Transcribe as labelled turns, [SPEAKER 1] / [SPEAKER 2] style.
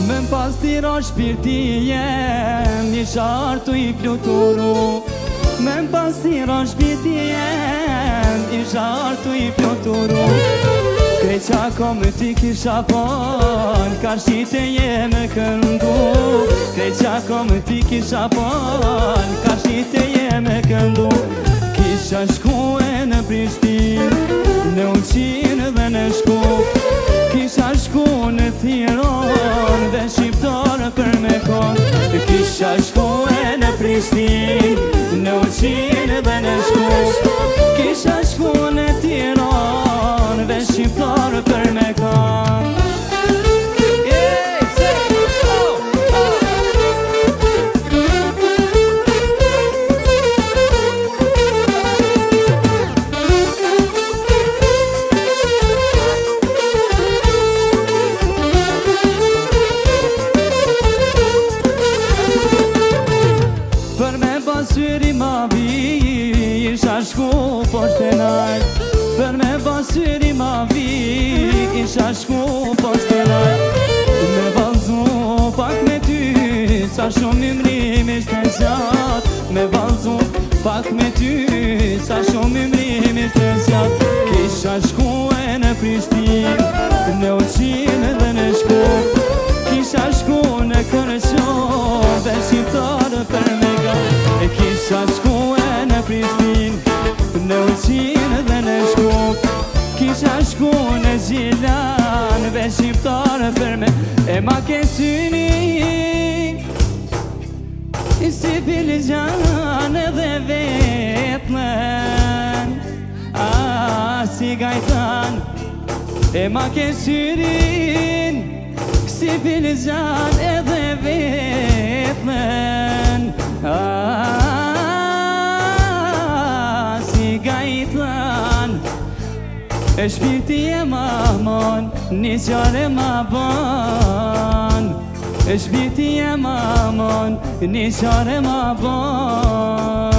[SPEAKER 1] Me pas tira shpirti jem, një shartu i pluturu. Me pas tira shpirti jem, një shartu i pluturu. Kreqa kom ti kisha pon, ka shqite jeme këndu. Kreqa kom ti kisha pon, ka shqite jeme këndu. Kisha shkue në Prishtin, në Uqin dhe në Shkup. Kisha shku në Tiron dhe shqiptar për me kon. Kisha shkue në Prishtin, në Uqin dhe në Shkup. Kisha shku në Tiron dhe shqiptar për me kon. Syri ma vi, isha shku poshte nalt. Për me basyri ma vi, isha shku poshte nalt. Me valzu pak me ty, sa shumë imrim ishte gjat. Me valzu pak me ty, sa shumë imrim ishte gjat. Kisha shkue në Prishtin, në Uqin dhe në Shkup. Kisha shku në Kërqov dhe shqiptar për me gat. Kisha shkue në Prishtin, në Uqin dhe në Shkup. Kisha shku në Gjilan dhe shqiptar për me. E ma ke syni si Filxhan dhe Vetmen, si Gajtan. E ma ke syrin si Filxhan dhe Vetmen, si Gajtan. E shpirti e ma mon, një qare ma bon. E shpirti e ma mon, një qare ma bon.